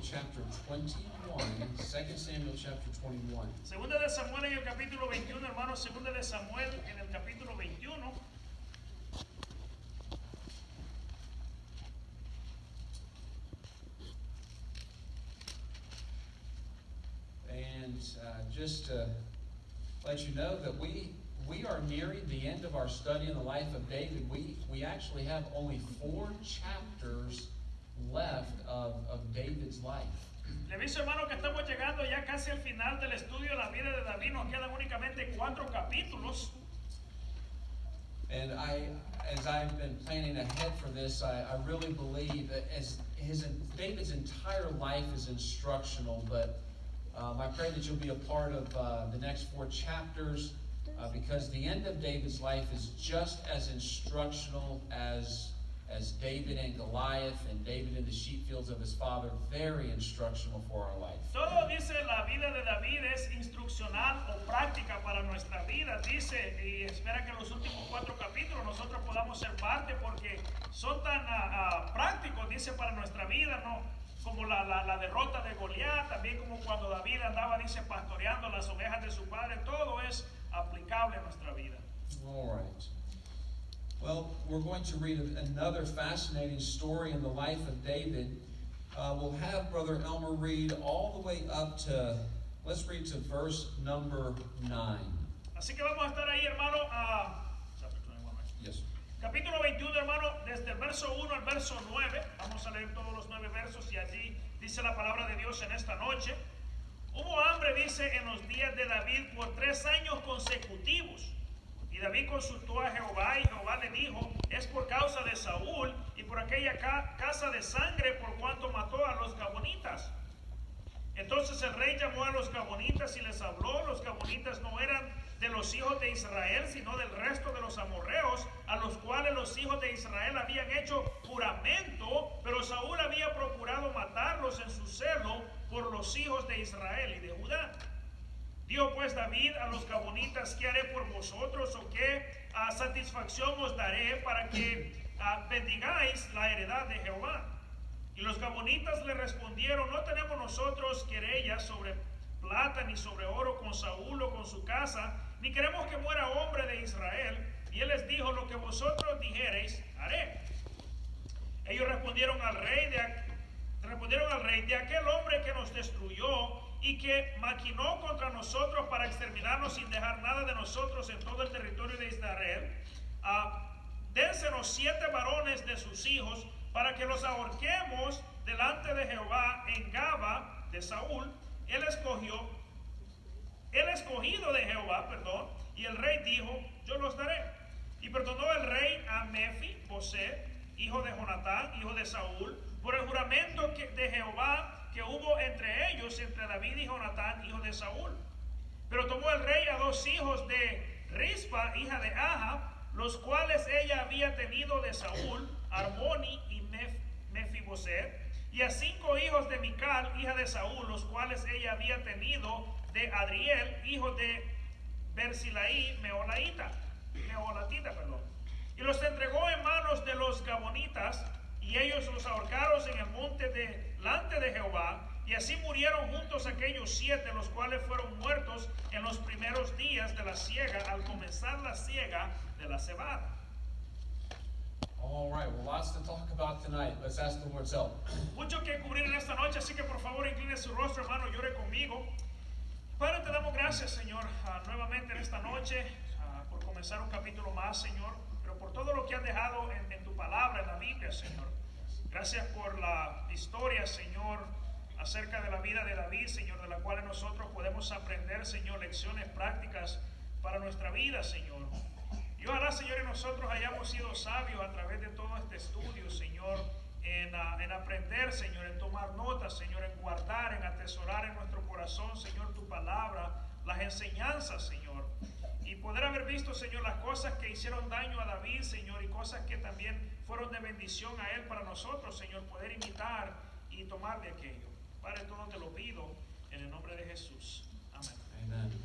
Samuel chapter 21. 2 Samuel chapter 21. Segunda de Samuel en el capítulo 21, hermano. Segunda de Samuel en el capítulo 21. And just to let you know that we are nearing the end of our study in the life of David. We actually have only 4 chapters left of David's life. Le aviso, hermano, que estamos llegando ya casi al final del estudio de la vida de David. Nos quedan únicamente 4 capítulos. And as I've been planning ahead for this, I really believe that David's entire life is instructional, but I pray that you'll be a part of the next 4 chapters because the end of David's life is just as instructional as David and Goliath and David in the sheep fields of his father. Very instructional for our life. Todo dice la vida de David es instruccional o práctica para nuestra vida. Dice y espera que en los últimos 4 capítulos nosotros podamos ser parte porque son tan prácticos, dice, para nuestra vida, ¿no? Como la derrota de Goliat, también como cuando David andaba, dice, pastoreando las ovejas de su padre. Todo es aplicable a nuestra vida. All right. Well, we're going to read another fascinating story in the life of David. We'll have Brother Elmer read all the way up to, let's read to verse number 9. Así que vamos a estar ahí, hermano, Yes. Capítulo 21, hermano, desde el verso 1 al verso 9. Vamos a leer todos los 9 versos y allí dice la palabra de Dios en esta noche. Hubo hambre, dice, en los días de David por 3 años consecutivos. Y David consultó a Jehová y Jehová le dijo, es por causa de Saúl y por aquella casa de sangre por cuanto mató a los gabonitas. Entonces el rey llamó a los gabonitas y les habló. Los gabonitas no eran de los hijos de Israel, sino del resto de los amorreos, a los cuales los hijos de Israel habían hecho juramento, pero Saúl había procurado matarlos en su celo por los hijos de Israel y de Judá. Dijo pues David a los gabonitas, ¿qué haré por vosotros o qué satisfacción os daré para que bendigáis la heredad de Jehová? Y los gabonitas le respondieron, no tenemos nosotros querellas sobre plata ni sobre oro con Saúl o con su casa, ni queremos que muera hombre de Israel. Y él les dijo, lo que vosotros dijereis, haré. Ellos respondieron al rey, de aquel hombre que nos destruyó y que maquinó contra nosotros para exterminarnos sin dejar nada de nosotros en todo el territorio de Israel. Dénsenos 7 varones de sus hijos para que los ahorquemos delante de Jehová en Gaba de Saúl, el escogido de Jehová, y el rey dijo, yo los daré. Y perdonó el rey a Mefiboset, hijo de Jonatán, hijo de Saúl, por el juramento de Jehová que hubo entre ellos, entre David y Jonatán, hijo de Saúl. Pero tomó el rey a 2 hijos de Rispa, hija de Ahab, los cuales ella había tenido de Saúl, Armoni y Mefiboset, y a 5 hijos de Mical, hija de Saúl, los cuales ella había tenido de Adriel, hijo de Berzilaí, Meholatita. Y los entregó en manos de los gabonitas, y ellos los ahorcaron en el monte delante de Jehová, y así murieron juntos aquellos 7, los cuales fueron muertos en los primeros días de la siega, al comenzar la siega de la cebada. All right, well, lots to talk about tonight. Let's ask the Lord's help. Mucho que cubrir en esta noche, así que por favor incline su rostro, hermano, llore conmigo. Padre, te damos gracias, Señor, nuevamente en esta noche, por comenzar un capítulo más, Señor, pero por todo lo que has dejado en tu palabra, en la Biblia, Señor. Gracias por la historia, Señor, acerca de la vida de David, Señor, de la cual nosotros podemos aprender, Señor, lecciones prácticas para nuestra vida, Señor. Y ojalá, Señor, y nosotros hayamos sido sabios a través de todo este estudio, Señor, en aprender, Señor, en tomar notas, Señor, en guardar, en atesorar en nuestro corazón, Señor, tu palabra, las enseñanzas, Señor. Y poder haber visto, Señor, las cosas que hicieron daño a David, Señor, y cosas que también fueron de bendición a él para nosotros, Señor, poder imitar y tomar de aquello. Padre, todo te lo pido en el nombre de Jesús. Amén. Amen.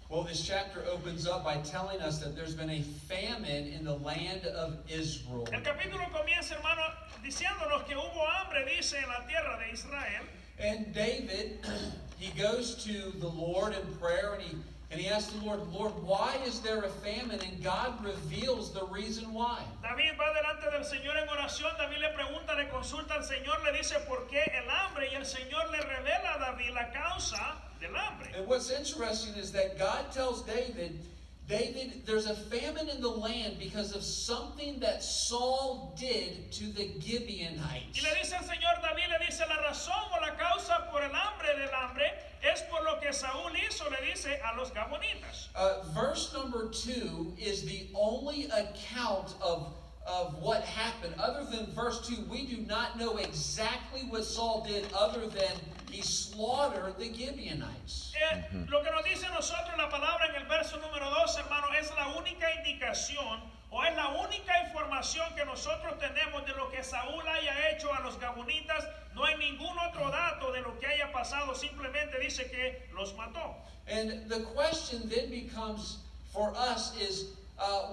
Well, this chapter opens up by telling us that there's been a famine in the land of Israel. El capítulo comienza, hermano, diciéndonos que hubo hambre, dice, en la tierra de Israel. And David, he goes to the Lord in prayer and he asks the Lord, Lord, why is there a famine? And God reveals the reason why. David va delante del Señor en oración. David le pregunta, le consulta al Señor, le dice por qué el hambre, y el Señor le revela a David la causa del hambre. And what's interesting is that God tells David, there's a famine in the land because of something that Saul did to the Gibeonites. Y le dice al Señor, David le dice la razón o la causa por el hambre del hambre es por lo que Saúl hizo, le dice a los Gabonitas. Verse number 2 is the only account of what happened. Other than verse 2, we do not know exactly what Saul did other than he slaughtered the Gibeonites. Lo que nos dice a nosotros la palabra en el verso número 2, hermano, es la única indicación o es la única información que nosotros tenemos de lo que Saúl haya hecho a los Gabonitas. No hay ningún otro dato de lo que haya pasado, simplemente dice que los mató. And the question then becomes for us is,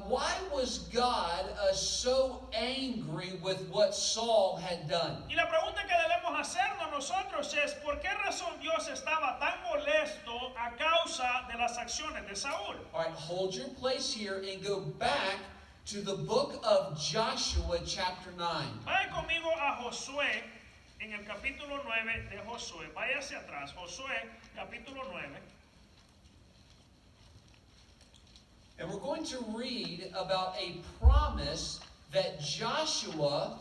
why was God so angry with what Saul had done? Y la pregunta que debemos hacernos nosotros es, ¿por qué razón Dios estaba tan molesto a causa de las acciones de Saúl? All right, hold your place here and go back to the book of Joshua chapter 9. Vaya conmigo a Josué, en el capítulo 9 de Josué. Vaya hacia atrás, Josué, capítulo 9. And we're going to read about a promise that Joshua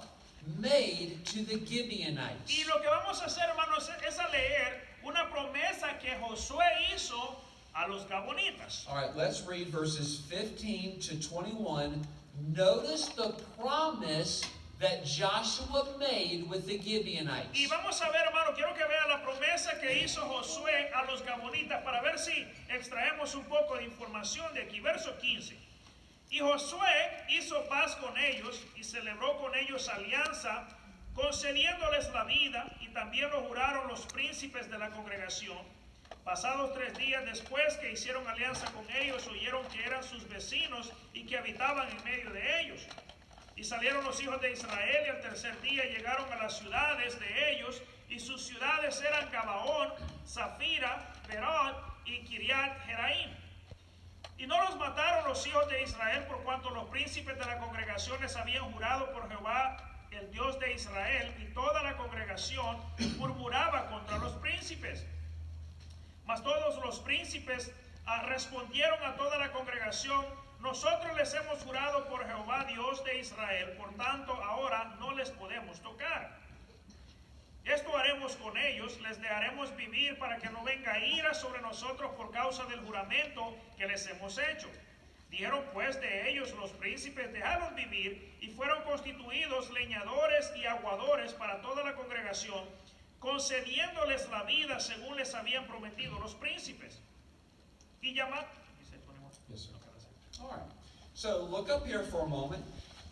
made to the Gibeonites. Y lo que vamos a hacer, hermanos, es a leer una promesa que Josué hizo a los Gabonitas. All right, let's read verses 15 to 21. Notice the promise that Joshua made with the Gibeonites. Y vamos a ver, hermano, quiero que vea la promesa que hizo Josué a los Gabonitas para ver si extraemos un poco de información de aquí. Verso 15. Y Josué hizo paz con ellos y celebró con ellos alianza, concediéndoles la vida, y también lo juraron los príncipes de la congregación. Pasados 3 días después que hicieron alianza con ellos, oyeron que eran sus vecinos y que habitaban en medio de ellos. Y salieron los hijos de Israel y al tercer día llegaron a las ciudades de ellos, y sus ciudades eran Gabaón, Zafira, Berot y Kiriat Jeraim. Y no los mataron los hijos de Israel por cuanto los príncipes de la congregación les habían jurado por Jehová, el Dios de Israel, y toda la congregación murmuraba contra los príncipes. Mas todos los príncipes respondieron a toda la congregación: nosotros les hemos jurado por Jehová, Dios de Israel, por tanto ahora no les podemos tocar. Esto haremos con ellos, les dejaremos vivir para que no venga ira sobre nosotros por causa del juramento que les hemos hecho. Dijeron pues de ellos los príncipes: dejadlos vivir, y fueron constituidos leñadores y aguadores para toda la congregación, concediéndoles la vida según les habían prometido los príncipes. Y llamaron. Yes, sir. All right. So look up here for a moment.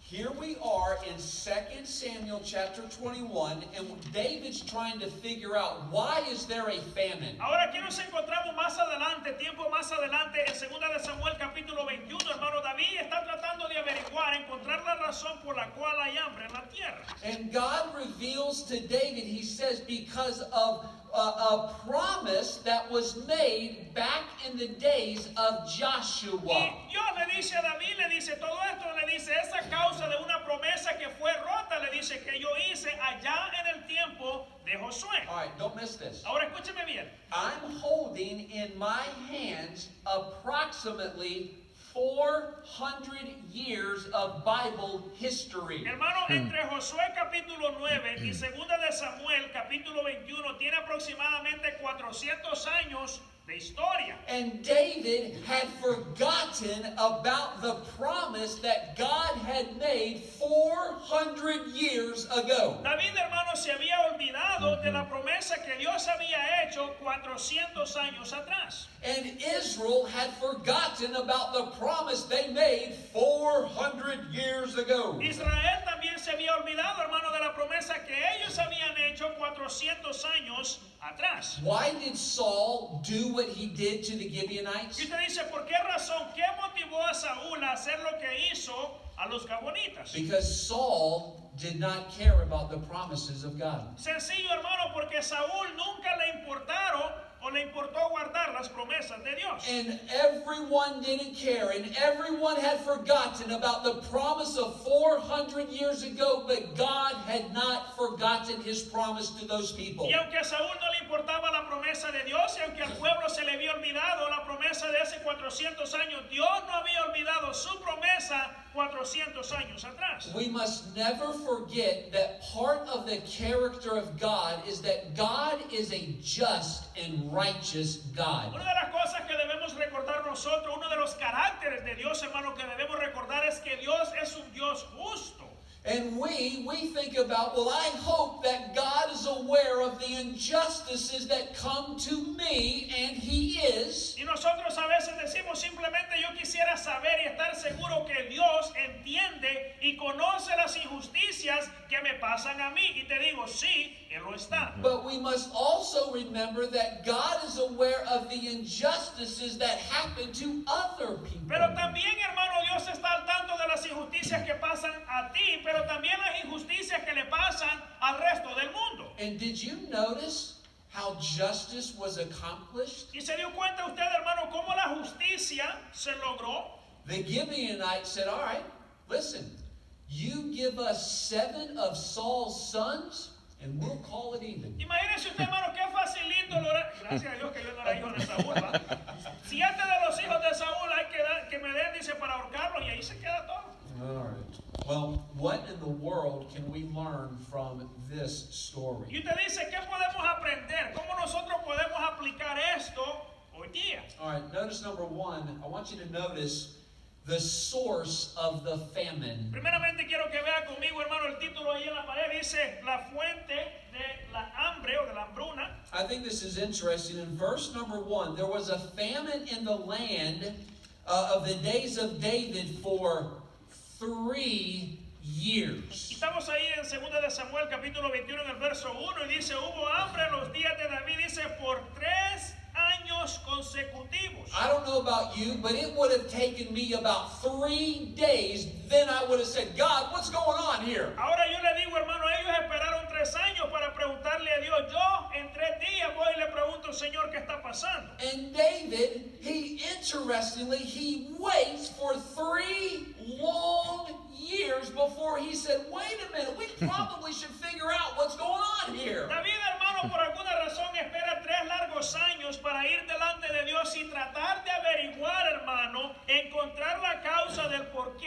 Here we are in 2 Samuel chapter 21, and David's trying to figure out, why is there a famine? Ahora aquí nos encontramos más adelante, tiempo más adelante, en 2 de Samuel capítulo 21, hermano. David está tratando de averiguar, encontrar la razón por la cual hay hambre en la tierra. And God reveals to David, he says, because of a promise that was made back in the days of Joshua. Y Dios le dice a David, le dice todo esto, le dice esa causa de una promesa que fue rota, le dice que yo hice allá en el tiempo de Josué. All right, don't miss this. Ahora escúcheme bien. I'm holding in my hands approximately 400 years of Bible history. Hermano, entre Josué capítulo 9 y 2 de Samuel capítulo 21 tiene aproximadamente 400 años de historia. And David had forgotten about the promise that God had made 400 years ago. David, hermano, se había olvidado de la promesa que Dios había hecho 400 años atrás. And Israel had forgotten about the promise they made 400 years ago. Israel también se había olvidado, hermano, de la promesa que ellos habían hecho 400 años atrás. Why did Saul do what he did to the Gibeonites? Y usted dice, ¿por qué razón? ¿Qué motivó a Saúl a hacer lo que hizo a los Gabonitas? Because Saul did not care about the promises of God. Sencillo, hermano, porque que Saúl nunca le importaron o le importó guardar las promesas de Dios. And everyone didn't care, and everyone had forgotten about the promise of 400 years ago, but God had not forgotten his promise to those people. Y aunque a Saúl no le importaba la promesa de Dios, y aunque al pueblo se le había olvidado la promesa de hace 400 años, Dios no había olvidado su promesa 400 años atrás. We must never forget that part of the character of God is that God is a just and righteous God. Una de las cosas que debemos recordar nosotros, uno de los caracteres de Dios, hermano, que debemos recordar es que Dios es un Dios justo. And we think about, well, I hope that God is aware of the injustices that come to me, and He is. Y nosotros a veces decimos simplemente, yo quisiera saber y estar seguro que Dios entiende y conoce las injusticias que me pasan a mí. Y te digo, sí, Él lo está. But we must also remember that God is aware of the injustices that happen to other people. Pero también, hermano, Dios está al tanto de las injusticias que pasan a ti, pero también las injusticias que le pasan al resto del mundo. And did you notice how justice was accomplished? ¿Y se dio cuenta usted, hermano, cómo la justicia se logró? The Gibeonites said, all right, listen, you give us 7 of Saul's sons, and we'll call it even. Imagínese usted, hermano, qué facilito lograr. Gracias a Dios que yo no era hijo de Saúl, ¿va? 7 de los hijos de Saúl hay que me den, dice, para ahorcarlos, y ahí se queda todo. All right. Well, what in the world can we learn from this Y story? usted dice, ¿qué podemos aprender? ¿Cómo nosotros podemos aplicar esto hoy día? All right, notice number 1. I want you to notice the source of the famine. Primeramente quiero que vea conmigo, hermano, el título ahí en la pared dice la fuente de la hambre o de la hambruna. I think this is interesting. In verse number 1, there was a famine in the land of the days of David for 3 years. Y estamos ahí en 2 de Samuel capítulo 21 en el verso 1 y dice, hubo hambre en los días de David, dice, por 3 años consecutivos. I don't know about you, but it would have taken me about 3 days. Then I would have said, God, what's going on here? Ahora yo le digo, hermano, ellos esperaron 3 años para preguntarle a Dios. Yo en 3 días voy y le pregunto al Señor qué está pasando. And David, interestingly, he waits for 3 long years before he said, wait a minute, we probably should figure out what's going on here. David, hermano, por alguna razón espera 3 largos años para ir delante de Dios y tratar de averiguar, hermano, encontrar la causa del por qué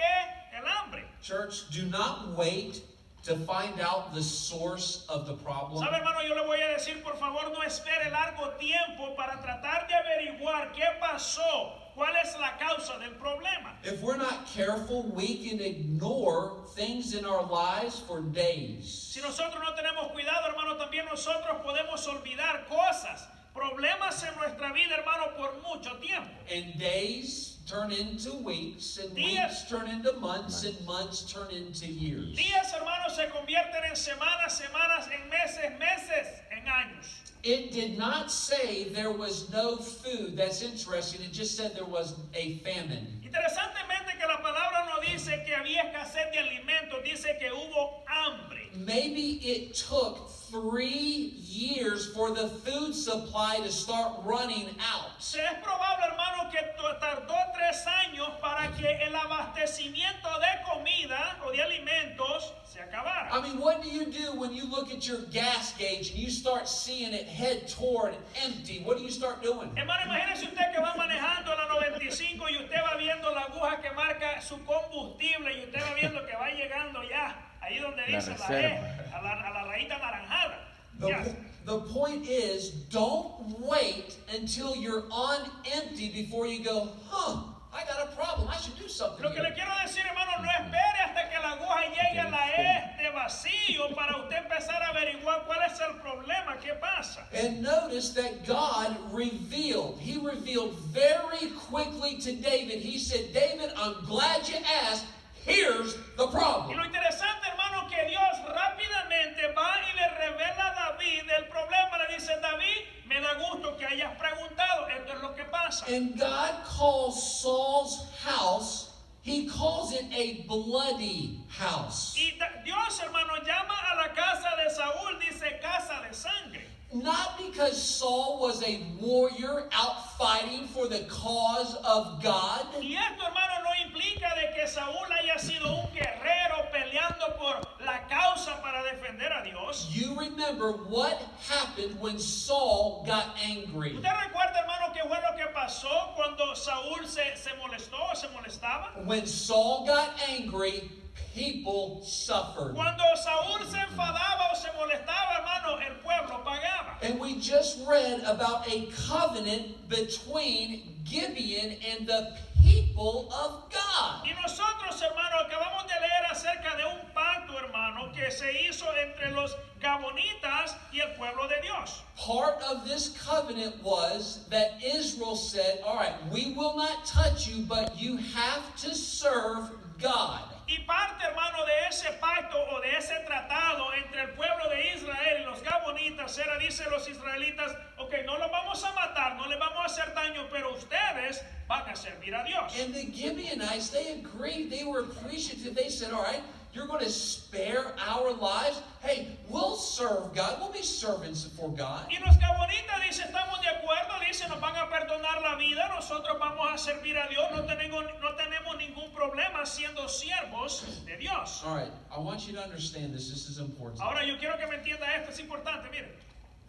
el hambre. Church, do not wait to find out the source of the problem. ¿Sabe, hermano? Yo le voy a decir, por favor, no espere largo tiempo para tratar de averiguar qué pasó, cuál es la causa del problema. If we're not careful, we can ignore things in our lives for days. Si nosotros no tenemos cuidado, hermano, también nosotros podemos olvidar cosas, problemas en nuestra vida, hermano, por mucho tiempo. And days turn into weeks, and Días. weeks turn into months, and months turn into years. Días, hermanos, se convierten en semanas, semanas en meses, meses en años. It did not say there was no food. That's interesting. It just said there was a famine. Interesantemente que la palabra no dice que había escasez de alimentos, dice que hubo hambre. Maybe it took 3 years for the food supply to start running out. Se es probable, hermano, que tardó 3 años para que el abastecimiento de comida o de alimentos se acabara. I mean, what do you do when you look at your gas gauge and you start seeing it head toward empty? What do you start doing? Hermano, imagínese usted que va manejando la 95 y usted va viendo la aguja que marca su combustible y usted va viendo que va llegando ya ahí donde dice la E, a la rayita anaranjada. Ya. The point is, don't wait until you're on empty before you go, I got a problem. I should do something Lo que le here. quiero decir, hermano, no espere hasta que la aguja llegue a la E de vacío para usted empezar a averiguar cuál es el problema, qué pasa. And notice that God revealed. He revealed very quickly to David. He said, David, I'm glad you asked. Here's the Y problem. lo interesante, hermano, que Dios rápidamente va y le revela a David el problema. Le dice, David, me da gusto que hayas preguntado. Esto es lo que pasa. And God calls Saul's house, he calls it a bloody house. Y Dios, hermano, llama a la casa de Saúl, dice casa de sangre. not because Saul was a warrior out fighting for the cause of God. Y esto, hermano, no implica de que Saúl haya sido un guerrero peleando por la causa para defender a Dios. You remember what happened when Saul got angry. ¿Usted recuerda, hermano, qué fue lo que pasó cuando Saúl se molestó o se molestaba? When Saul got angry, people suffered. Cuando Saúl se enfadaba o se molestaba, hermano, el pueblo pagaba. And we just read about a covenant between Gibeon and the people of God. Y nosotros, hermano, acabamos de leer acerca de un pacto, hermano, que se hizo entre los Gabonitas y el pueblo de Dios. Part of this covenant was that Israel said, all right, we will not touch you, but you have to serve God. Y parte, hermano, de ese pacto o de ese tratado entre el pueblo de Israel y los Gabonitas era, dice los israelitas, ok, no los vamos a matar, no les vamos a hacer daño, pero ustedes van a servir a Dios. And the Gibeonites, they agreed, they were appreciative. They said, all right, you're going to spare our lives? Hey, we'll serve God. We'll be servants for God. Y los Gabonitas dicen, estamos de acuerdo, dicen, nos van a perdonar la vida, nosotros vamos a servir a Dios, no tenemos ningún problema siendo siervos de Dios. All right, I want you to understand this. This is important. Ahora yo quiero que me entienda esto, es importante, miren.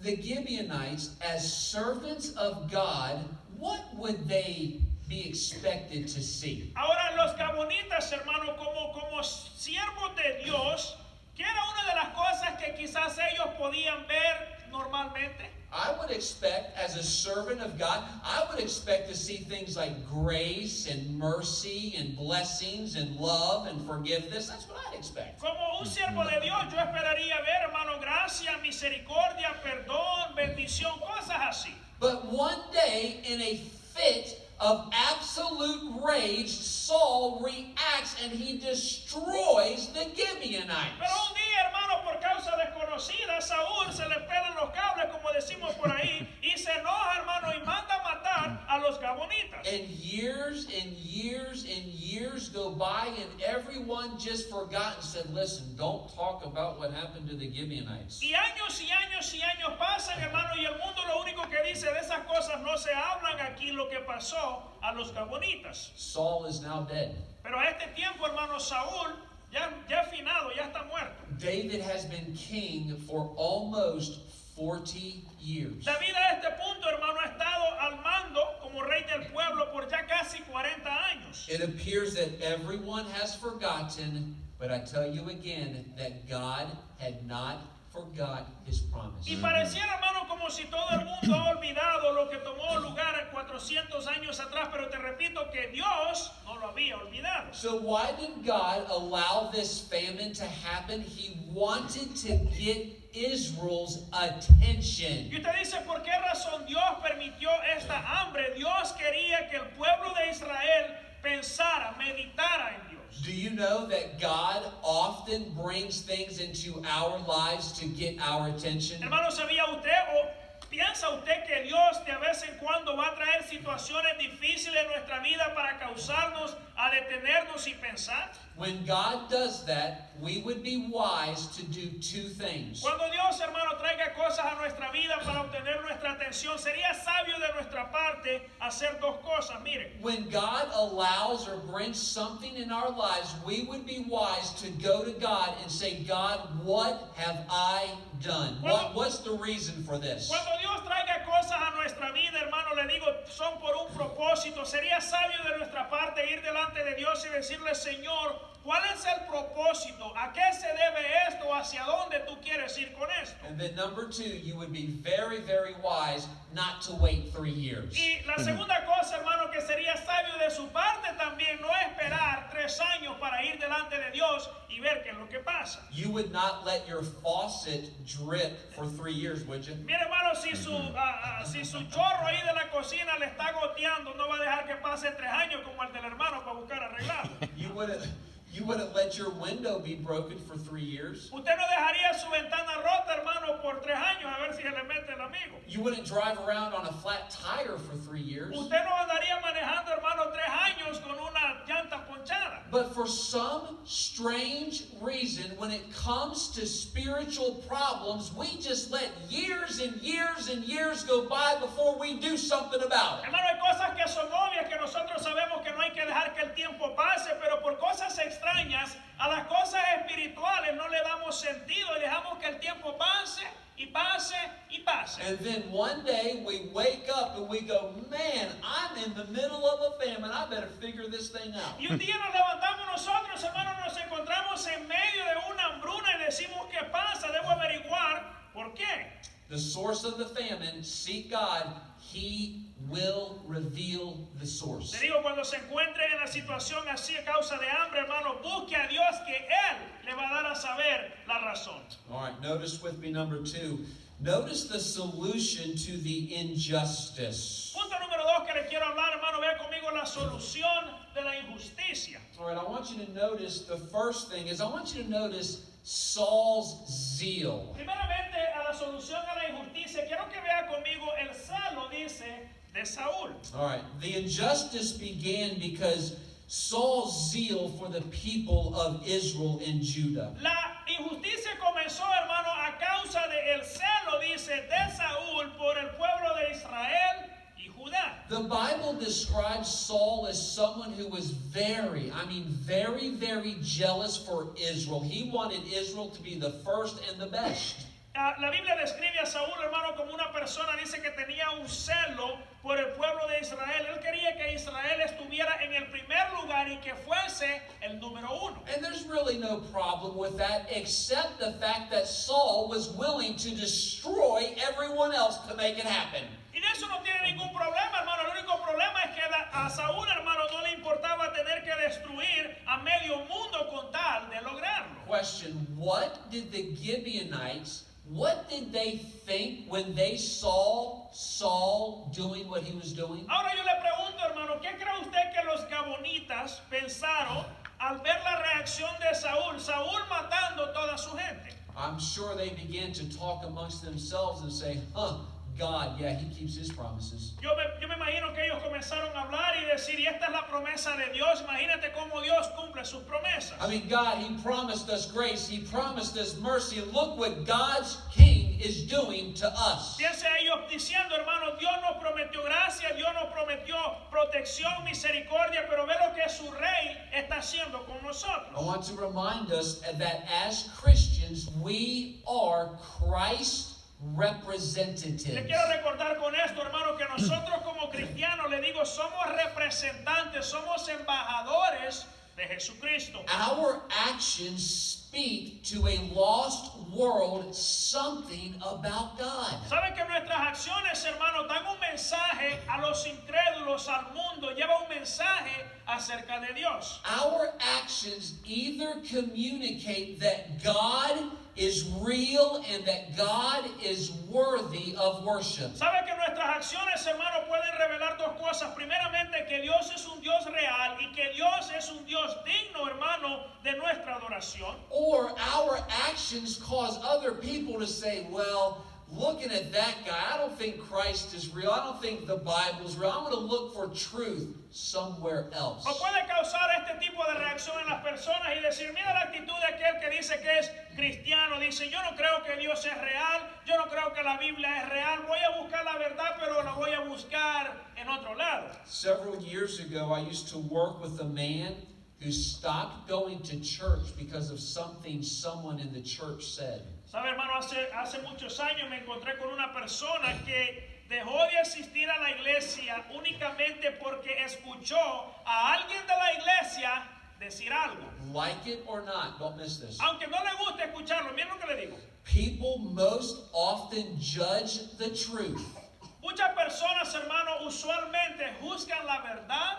The Gibeonites, as servants of God, what would they be expected to see? Ahora los Gabonitas, hermano, como siervos de Dios, ¿qué era una de las cosas que quizás ellos podían ver normalmente? I would expect, as a servant of God, I would expect to see things like grace and mercy and blessings and love and forgiveness. That's what I'd expect. Como un siervo de Dios, yo esperaría ver, hermano, gracia, misericordia, perdón, bendición, cosas así. But one day, in a fit of absolute rage, Saul reacts and he destroys the Gibeonites. Pero un día, hermano, por causa desconocida, Saúl se le pelan los cables, como decimos por ahí, y se enoja, hermano, y manda a matar a los Gabonitas. And years and years and years go by, and everyone just forgot and said, listen, don't talk about what happened to the Gibeonites. Y años y años y años pasan, hermano, y el mundo lo único que dice de esas cosas no se hablan aquí lo que pasó a los Gabonitas. Saul is now dead. Pero a este tiempo, hermano, Saúl ya finado, ya está muerto. David has been king for almost 40 years. David a este punto, hermano, ha estado al mando como rey del pueblo por ya casi 40 años. It appears that everyone has forgotten, but I tell you again that God had not forgot his promise. Y pareciera, hermano, como si todo el mundo ha olvidado lo que tomó lugar 400 años atrás, pero te repito que Dios no lo había olvidado. So why did God allow this famine to happen? He wanted to get Israel's attention. Y usted dice, ¿por qué razón Dios permitió esta hambre? Dios quería que el pueblo de Israel pensara, meditara en Dios. Do you know that God often brings things into our lives to get our attention? Hermano, ¿sabía usted o piensa usted que Dios de vez en cuando va a traer situaciones difíciles en nuestra vida para causarnos a detenernos y pensar? When God does that, we would be wise to do two things. Cuando Dios, hermano, traiga cosas a nuestra vida para obtener nuestra atención, sería sabio de nuestra parte hacer dos cosas. Mire, When God allows or brings something in our lives, we would be wise to go to God and say, God, what have I done? What's the reason for this? cuando Dios traiga cosas a nuestra vida, hermano, le digo, son por un propósito. Sería sabio de nuestra parte ir delante de Dios y decirle, Señor, ¿cuál es el propósito? ¿A qué se debe esto? ¿Hacia dónde tú quieres ir con esto? And then number two, you would be very, very wise not to wait 3 years. Y la segunda cosa, hermano, que sería sabio de su parte también, no esperar 3 años para ir delante de Dios y ver qué es lo que pasa. You would not let your faucet drip for 3 years, would you? Mire, hermano, si su chorro ahí de la cocina le está goteando, no va a dejar que pase 3 años como el del hermano para buscar arreglarlo. You wouldn't let your window be broken for 3 years. Usted no dejaría su ventana rota, hermano, por 3 años a ver si se le mete el amigo. You wouldn't drive around on a flat tire for 3 years. Usted no andaría manejando, hermano, 3 años con una llanta ponchada ponchada. But for some strange reason, when it comes to spiritual problems, we just let years and years and years go by before we do something about it. Hermano, hay cosas que son obvias que nosotros sabemos que no hay que dejar que el tiempo pase, pero por cosas extrañas a las cosas espirituales no le damos sentido y dejamos que el tiempo pase y pase y pase. And then one day we wake up and we go, man, I'm in the middle of a famine. I better figure this thing out. Y un día nos levantamos nosotros, hermanos, nos encontramos en medio de una hambruna y decimos, ¿qué pasa? Debo averiguar por qué. The source of the famine, seek God. He will reveal the source. Te digo, cuando se encuentren en la situación así a causa de hambre, hermano, busque a Dios que Él le va a dar a saber la razón. All right, notice with me number 2. Notice the solution to the injustice. Punto número 2 que le quiero hablar, hermano, vea conmigo la solución de la injusticia. All right, I want you to notice the first thing is I want you to notice Saul's zeal. Primeramente, a la solución a la injusticia, quiero que vea conmigo el celo, dice, de Saúl. All right, the injustice began because Saul's zeal for the people of Israel and Judah. La injusticia comenzó, hermano, a causa del celo, dice, de Saúl por el pueblo de Israel y Judá. The Bible describes Saul as someone who was very jealous for Israel. He wanted Israel to be the first and the best. La Biblia describe a Saúl, hermano, como una persona, dice que tenía un celo por el pueblo de Israel. Él quería que Israel estuviera en el primer lugar y que fuese el número 1. And there's really no problem with that, except the fact that Saul was willing to destroy everyone else to make it happen. Y de eso no tiene ningún problema, hermano. El único problema es que a Saúl, hermano, no le importaba tener que destruir a medio mundo con tal de lograrlo. Question, what did the Gibeonites, what did they think when they saw Saul doing what he was doing? Ahora yo le pregunto, hermano, ¿qué cree usted que los gabonitas pensaron al ver la reacción de Saúl? Saúl matando toda su gente. I'm sure they began to talk amongst themselves and say, God, yeah, he keeps his promises. Yo me imagino que ellos comenzaron a hablar y decir, y esta es la promesa de Dios, imagínate cómo Dios cumple sus promesas. I mean, God, he promised us grace, he promised us mercy, and look what God's king is doing to us. Piense ellos diciendo, hermano, Dios nos prometió gracia, Dios nos prometió protección, misericordia, pero ve lo que su rey está haciendo con nosotros. I want to remind us that as Christians, we are Christ representatives. Le quiero recordar con esto, hermano, que nosotros como cristianos, le digo, somos representantes, somos embajadores de Jesucristo. Our actions speak to a lost world something about God. ¿Saben que nuestras acciones, hermano, dan un mensaje a los incrédulos, al mundo? Lleva un mensaje acerca de Dios. Our actions either communicate that God is real and that God is worthy of worship. ¿Sabe que nuestras acciones, hermano, pueden revelar dos cosas? Primeramente, que Dios es un Dios real y que Dios es un Dios digno, hermano, de nuestra adoración. Or our actions cause other people to say, well, looking at that guy, I don't think Christ is real. I don't think the Bible is real. I'm going to look for truth somewhere else. O puede causar este tipo de reacción en las personas y decir, mira la actitud de aquel que dice que es cristiano. Dice, yo no creo que Dios es real, yo no creo que la Biblia es real. Voy a buscar la verdad, pero la voy a buscar en otro lado. Several years ago, I used to work with a man who stopped going to church because of something someone in the church said. Sabe, hermano, hace muchos años me encontré con una persona que dejó de asistir a la iglesia únicamente porque escuchó a alguien de la iglesia decir algo. Like it or not, don't miss this. Aunque no le guste escucharlo, miren lo que le digo. People most often judge the truth Muchas personas, hermano, usualmente juzgan la verdad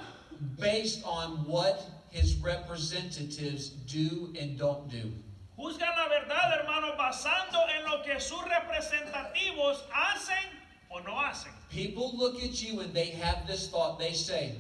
based on what his representatives do and don't do. Juzgan la verdad, hermano, basando en lo que sus representativos hacen o no hacen. People look at you and they have this thought. They say,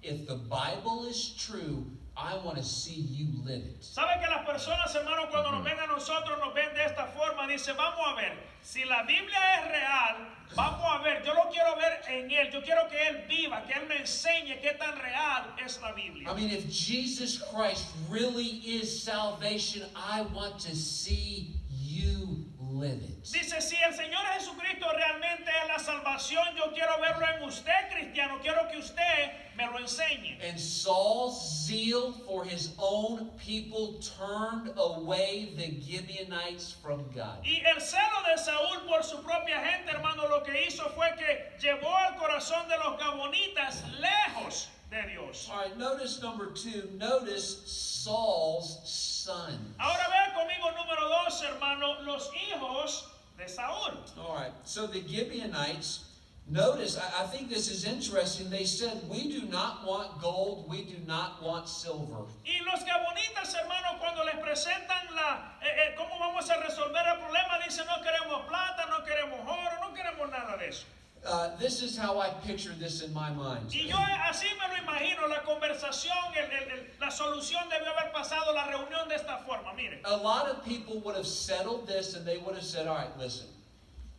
if the Bible is true, I want to see you live it. ¿Sabe que las personas, hermano, cuando nos ven a nosotros, nos ven de esta forma? Dice, vamos a ver, si la Biblia es real, vamos a ver, yo lo quiero ver en Él, yo quiero que Él viva, que Él me enseñe qué tan real es la Biblia. I mean, if Jesus Christ really is salvation, I want to see you live it. Dice, si el Señor Jesucristo realmente es la salvación, yo quiero verlo en usted, cristiano, quiero que usted me lo enseñe. And Saul's zeal for his own people turned away the Gibeonites from God. Y el celo de Saúl por su propia gente, hermano, lo que hizo fue que llevó al corazón de los gabonitas lejos de Dios. All right, notice number 2. Notice Saul's son. Ahora vea conmigo número 2, hermano, los hijos de Saúl. All right, so the Gibeonites, notice, I think this is interesting. They said, we do not want gold, we do not want silver. Y los gabonitas, hermano, cuando les presentan cómo vamos a resolver el problema, dicen, no queremos plata, no queremos oro, no queremos nada de eso. This is how I picture this in my mind. Y yo así me lo imagino, la conversación, la solución debió haber pasado, la reunión de esta forma, mire. A lot of people would have settled this and they would have said, all right, listen,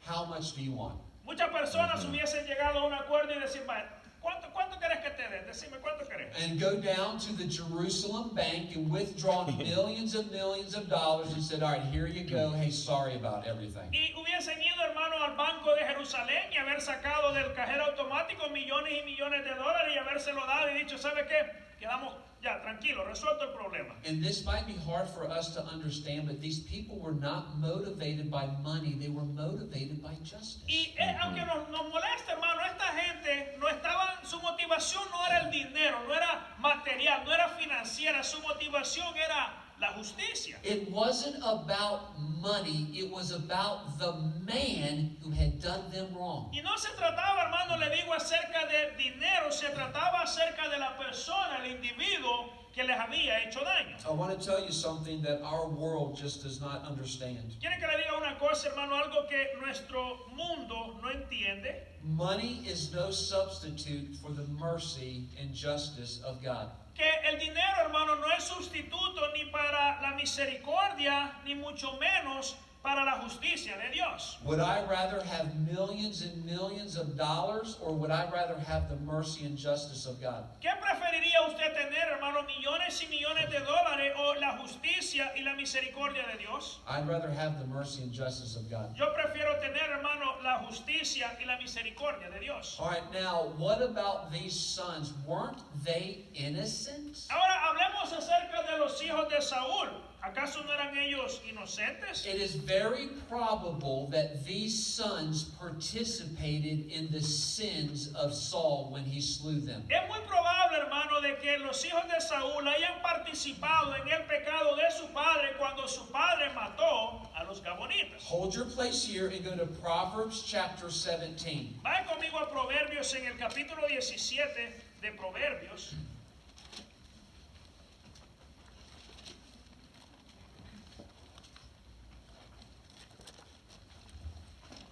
how much do you want? Muchas personas hubiesen llegado a un acuerdo y decir, vale, ¿cuánto querés que te dé? Decime, ¿cuánto querés? And go down to the Jerusalem bank and withdraw millions of dollars and said, all right, here you go. Hey, sorry about everything. Y hubiesen ido, hermano, al Banco de Jerusalén y haber sacado del cajero automático millones y millones de dólares y habérselo dado y dicho, ¿sabe qué? Quedamos ya, tranquilo, resuelto el problema. And this might be hard for us to understand, but these people were not motivated by money. They were motivated by justice. Y aunque nos moleste, hermano, esta gente no estaba, su motivación no era el dinero, no era material, no era financiera, su motivación era la justicia. It wasn't about money, it was about the man who had done them wrong. Y no se trataba, hermano, le digo, acerca del dinero, se trataba acerca de la persona, el individuo que les había hecho daño. I want to tell you something that our world just does not understand. ¿Quiere que le diga una cosa, hermano? Algo que nuestro mundo no entiende. Money is no substitute for the mercy and justice of God. Que el dinero, hermano, no es sustituto ni para la misericordia, ni mucho menos para la justicia de Dios. Would I rather have millions and millions of dollars, or would I rather have the mercy and justice of God? ¿Qué preferiría usted tener, hermano, millones y millones de dólares o la justicia y la misericordia de Dios? I'd rather have the mercy and justice of God. Yo prefiero tener, hermano, la justicia y la misericordia de Dios. All right, now, what about these sons? Weren't they innocent? Ahora hablemos acerca de los hijos de Saúl. ¿Acaso no eran ellos inocentes? It is very probable that these sons participated in the sins of Saul when he slew them. Es muy probable, hermano, de que los hijos de Saúl hayan participado en el pecado de su padre cuando su padre mató a los gabonitas. Hold your place here and go to Proverbs chapter 17. Vaya conmigo a Proverbios en el capítulo 17 de Proverbios.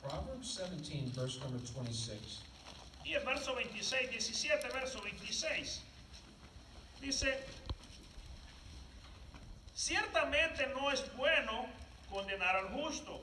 Proverbs 17, verse number 26. Y el verso 26, 17, verso 26. Dice, ciertamente no es bueno condenar al justo,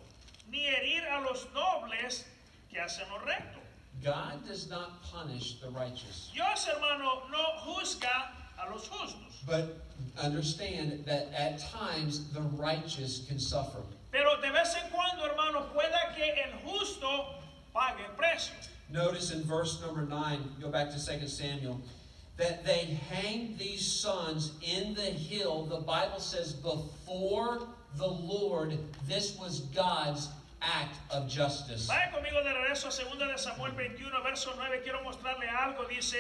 ni herir a los nobles que hacen lo recto. God does not punish the righteous. Dios, hermano, no juzga a los justos. But understand that at times the righteous can suffer. Pero de vez en cuando, hermano, pueda que el justo pague el precio. Notice in verse number 9, go back to 2 Samuel, that they hanged these sons in the hill. The Bible says before the Lord, this was God's act of justice. Vaya conmigo de regreso a 2 de Samuel 21, verso 9. Quiero mostrarle algo. Dice,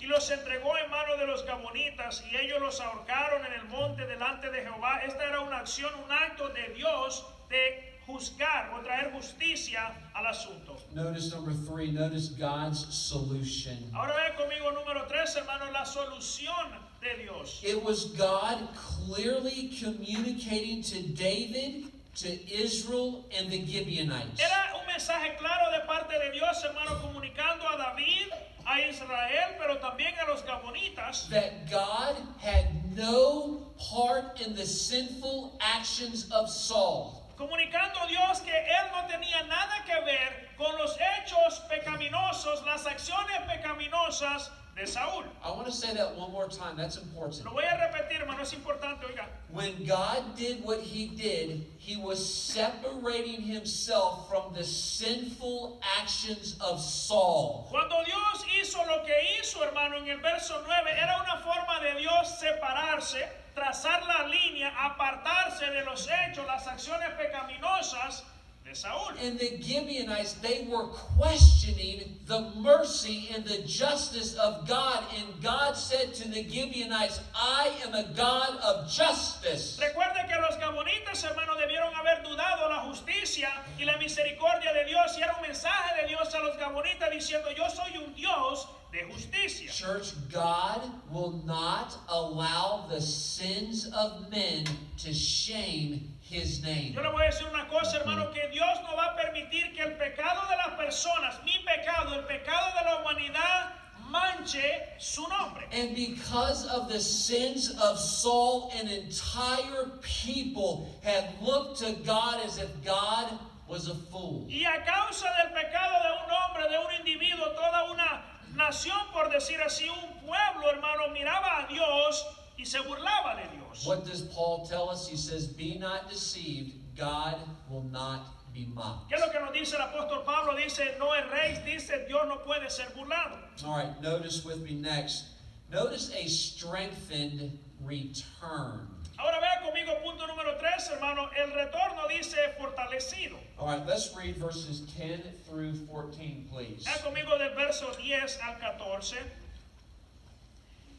y los entregó en mano de los gabonitas, y ellos los ahorcaron en el monte delante de Jehová. Esta era una acción, un acto de Dios de juzgar o traer justicia al asunto. Notice number 3, notice God's solution. Ahora ve conmigo número 3, hermano, la solución de Dios. It was God clearly communicating to David, to Israel, and the Gibeonites. Era un mensaje claro de parte de Dios, hermano, comunicando a David, a Israel, pero también a los gabonitas. That God had no part in the sinful actions of Saul. Comunicando a Dios que él no tenía nada que ver con los hechos pecaminosos, las acciones pecaminosas de Saúl. I want to say that one more time. That's important. Lo voy a repetir, hermano, es importante, oiga. When God did what he did, he was separating himself from the sinful actions of Saul. Cuando Dios hizo lo que hizo, hermano, en el verso 9, era una forma de Dios separarse, trazar la línea, apartarse de los hechos, las acciones pecaminosas de Saúl. And the Gibeonites, they were questioning the mercy and the justice of God. And God said to the Gibeonites, I am a God of justice. Recuerde que los gabonitas, hermanos, debieron haber dudado la justicia y la misericordia de Dios. Y era un mensaje de Dios a los gabonitas diciendo, yo soy un Dios de justicia. Church, God will not allow the sins of men to shame his name. Yo le voy a decir una cosa, hermano, que Dios no va a permitir que el pecado de las personas, mi pecado, el pecado de la humanidad, manche su nombre. And because of the sins of Saul, an entire people had looked to God as if God was a fool. Y a causa del pecado de un hombre, de un individuo, toda una nación, por decir así, un pueblo, hermano, miraba a Dios y se burlaba de Dios. What does Paul tell us? He says, be not deceived, God will not be mocked. ¿Qué es lo que nos dice el apóstol Pablo? Dice, no erréis, dice, Dios no puede ser burlado. All right, notice with me next. Notice a strengthened return. Ahora vea conmigo punto número 3, hermano, el retorno dice fortalecido. All right, let's read verses 10 through 14, please. Vea conmigo del verso 10 al 14.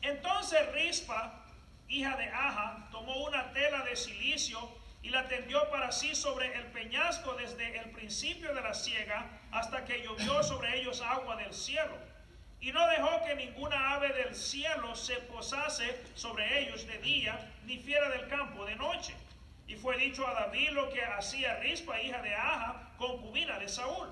Entonces Rispa, hija de Aja, tomó una tela de silicio y la tendió para sí sobre el peñasco desde el principio de la siega hasta que llovió sobre ellos agua del cielo. Y no dejó que ninguna ave del cielo se posase sobre ellos de día, ni fiera del campo de noche. Y fue dicho a David lo que hacía Rispa, hija de Aja, concubina de Saúl.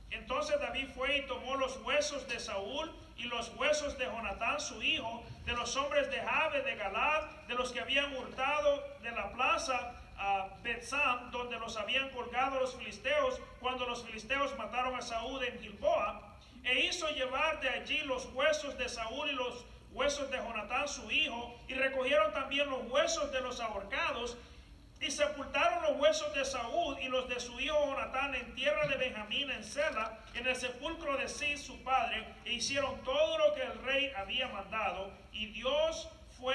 Entonces David fue y tomó los huesos de Saúl y los huesos de Jonatán su hijo, de los hombres de Jabe, de Galad, de los que habían hurtado de la plaza a Betsam, donde los habían colgado los filisteos, cuando los filisteos mataron a Saúl en Gilboa, e hizo llevar de allí los huesos de Saúl y los huesos de Jonatán su hijo, y recogieron también los huesos de los ahorcados, y sepultaron los huesos de Saúl y los de su hijo Jonatán en tierra de Benjamín en Sela, en el sepulcro de Cis su padre, e hicieron todo lo que el rey había mandado, y Dios fue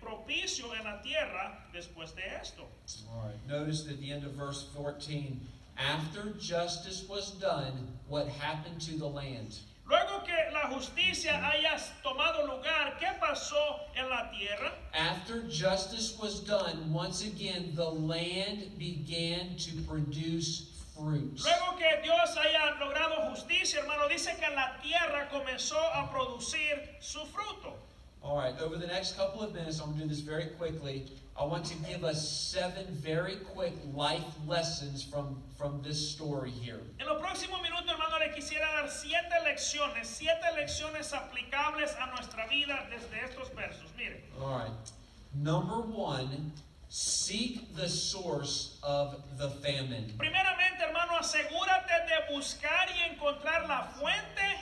propicio en la tierra después de esto. All right, notice at the end of verse 14, after justice was done, what happened to the land? Luego que la justicia haya tomado lugar, ¿qué pasó en la tierra? After justice was done, once again, the land began to produce fruits. Luego que Dios haya logrado justicia, hermano, dice que la tierra comenzó a producir su fruto. All right, over the next couple of minutes, I'm going to do this very quickly. I want to give us 7 very quick life lessons from this story here. En los próximos minutos, hermano, le quisiera dar 7 lecciones aplicables a nuestra vida desde estos versos. Mire, All right. Number 1, seek the source of the famine. primeramente, hermano, asegúrate de buscar y encontrar la fuente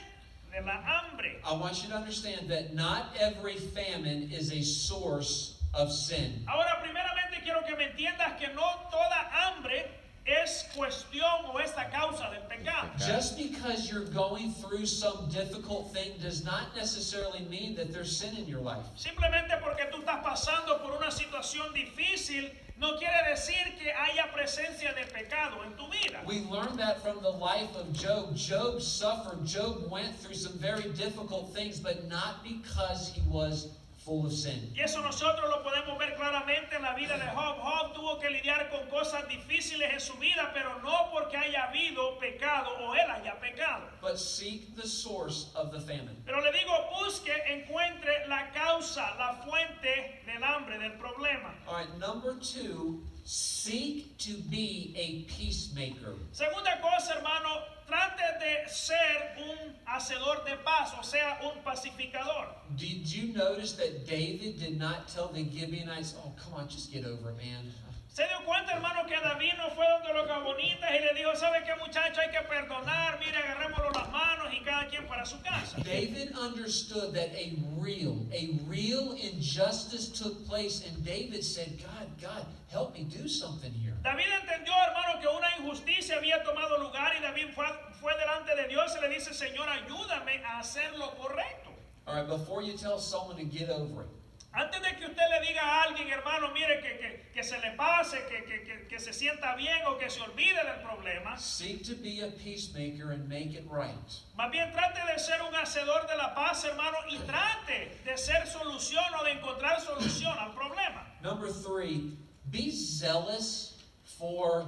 de la hambre. I want you to understand that not every famine is a source of sin. Ahora, primeramente, quiero que me entiendas que no toda hambre es cuestión o es la causa del pecado. Just because you're going through some difficult thing does not necessarily mean that there's sin in your life. Simplemente porque tú estás pasando por una situación difícil, no quiere decir que haya presencia de pecado en tu vida. We learned that from the life of Job. Job suffered. Job went through some very difficult things, but not because he was full of sin. Y eso nosotros lo podemos ver claramente en la vida de Job. Job tuvo que lidiar con cosas difíciles en su vida, pero no porque haya habido pecado o él haya pecado. But seek the source of the famine. Pero le digo, busque, encuentre la causa, la fuente del hambre, del problema. All right, number 2, seek to be a peacemaker. Segunda cosa, hermano, trate de ser un hacedor de paz, o sea, un pacificador. Did you notice that David did not tell the Gibeonites, oh, come on, just get over it, man? ¿Se dio cuenta, hermano, que David no fue donde los gabonitas y le dijo, ¿sabe qué, muchacho? Hay que perdonar, mire, agarrémoslo las manos y cada quien para su casa. David understood that a real injustice took place, and David said, God, help me do something here. David entendió, hermano, que una injusticia había tomado lugar y David fue delante de Dios y le dice, Señor, ayúdame a hacer lo correcto. All right, before you tell someone to get over it, Antes de que usted le diga a alguien, hermano, mire, que se le pase, que se sienta bien o que se olvide del problema, seek to be a peacemaker and make it right. más bien trate de ser un hacedor de la paz, hermano, y trate de ser solución o de encontrar solución al problema. Number 3, be zealous for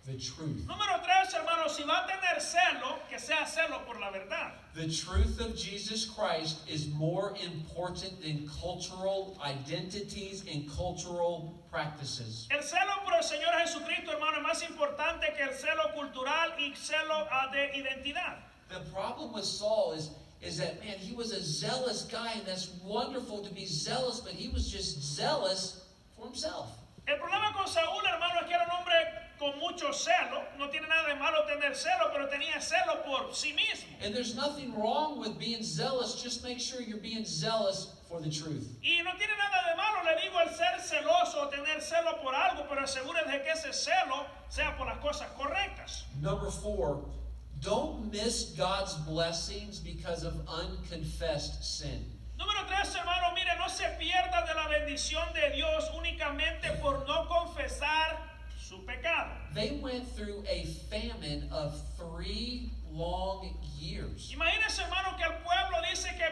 the truth. Número 3, hermano, si va a tener celo, que sea celo por la verdad. The truth of Jesus Christ is more important than cultural identities and cultural practices. El celo por el Señor Jesucristo, hermano, es más importante que el celo cultural y celo de identidad. The problem with Saul is that, man, he was a zealous guy, and that's wonderful to be zealous, but he was just zealous for himself. El problema con Saúl, hermano, es que era un hombre con mucho celo. No tiene nada de malo tener celo, pero tenía celo por sí mismo. And there's nothing wrong with being zealous, just make sure you're being zealous for the truth. Y no tiene nada de malo, le digo, el ser celoso o tener celo por algo, pero asegúrese de que ese celo sea por las cosas correctas. Number 4, don't miss God's blessings because of unconfessed sin. Número 3, hermano, mire, no se pierda de la bendición de Dios únicamente por no confesar su pecado. They went through a famine of 3 long years. Imagínese, hermano, que el pueblo dice que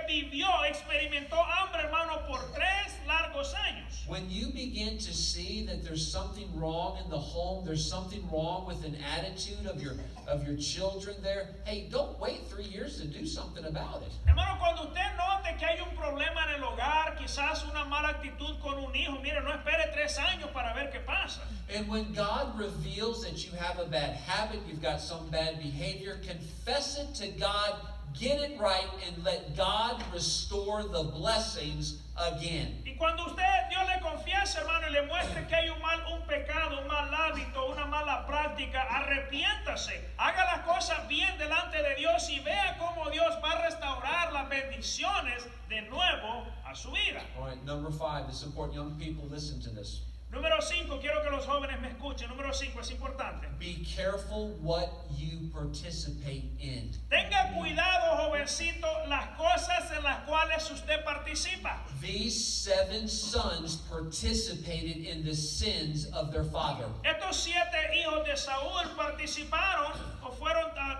experimentó hambre, hermano, por 3 largos años. When you begin to see that there's something wrong in the home, there's something wrong with an attitude of your children there, hey, don't wait 3 years to do something about it. Hermano, cuando usted note que hay un problema en el hogar, quizás una mala actitud con un hijo, mire, no espere 3 años para ver qué pasa. And when God reveals that you have a bad habit, you've got some bad behavior, confess it to God, get it right, and let God restore the blessings again. Y cuando Dios le confiese, hermano, y le muestre que hay un pecado, un mal hábito, una mala práctica, arrepiéntase, haga las cosas bien delante de Dios y vea cómo Dios va a restaurar las bendiciones de nuevo a su vida. All right, number 5, this is important. Young people, listen to this. Número 5, quiero que los jóvenes me escuchen. Número 5 es importante. Be careful what you participate in. Tenga cuidado, jovencito, las cosas en las cuales usted participa. These 7 sons participated in the sins of their father. Estos 7 hijos de Saúl participaron o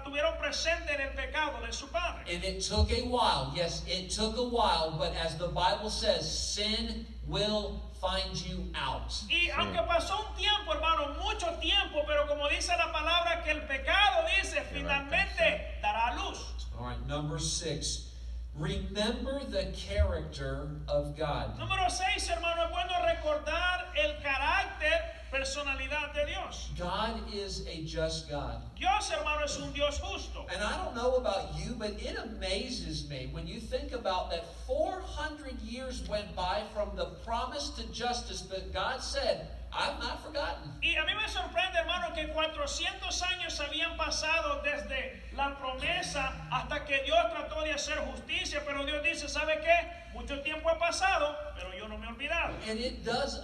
tuvieron presente en el pecado de su padre. And it took a while. Yes, it took a while, but as the Bible says, sin will find you out. Y aunque pasó un tiempo, hermano, mucho tiempo, pero como dice la palabra que el pecado dice, finalmente dará luz. All right, number 6. Remember the character of God. Número 6, hermano, es bueno recordar el carácter, personalidad de Dios. God is a just God. Dios, hermano, es un Dios justo. And I don't know about you, but it amazes me when you think about that 400 years went by from the promise to justice, but God said, I've not forgotten. Y a mí me sorprende, hermano, que 400 años habían pasado desde la promesa hasta que Dios trató de hacer justicia, pero Dios dice, ¿sabe qué? Mucho tiempo ha pasado, pero yo no me he olvidado. And it does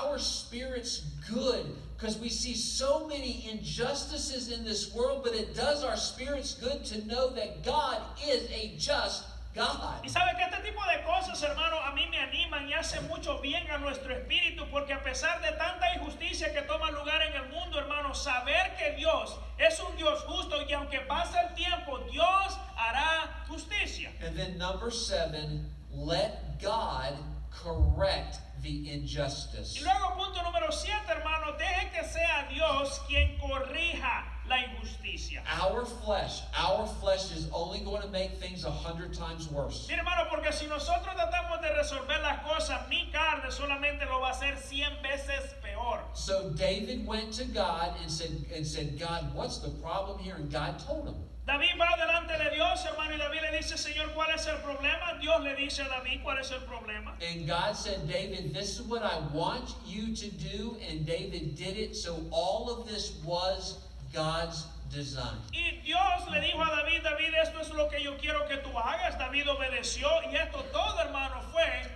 our spirits good because we see so many injustices in this world, but it does our spirits good to know that God is a just God. Y sabe que este tipo de cosas, hermano, a mí me animan y hacen mucho bien a nuestro espíritu, porque a pesar de tanta injusticia que toma lugar en el mundo, hermano, saber que Dios es un Dios justo y aunque pase el tiempo, Dios hará justicia. And then number 7, let God correct the injustice. Y luego punto número 7, hermano, deje que sea Dios quien corrija la injusticia. Our flesh is only going to make things 100 times worse. Mira, hermano, porque si nosotros tratamos de resolver las cosas, mi carne solamente lo va a hacer 100 veces peor. So David went to God and said, God, what's the problem here? And God told him. David va delante de Dios, hermano, y David le dice, Señor, ¿cuál es el problema? Dios le dice a David, ¿cuál es el problema? And God said, David, this is what I want you to do. And David did it. So all of this was God's design. Y Dios le dijo a David, David, esto es lo que yo quiero que tú hagas. David obedeció y esto todo, hermano, fue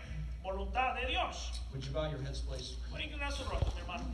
voluntad de Dios. Would you bow your heads, please? Pueden inclinar su rostro, mi hermano.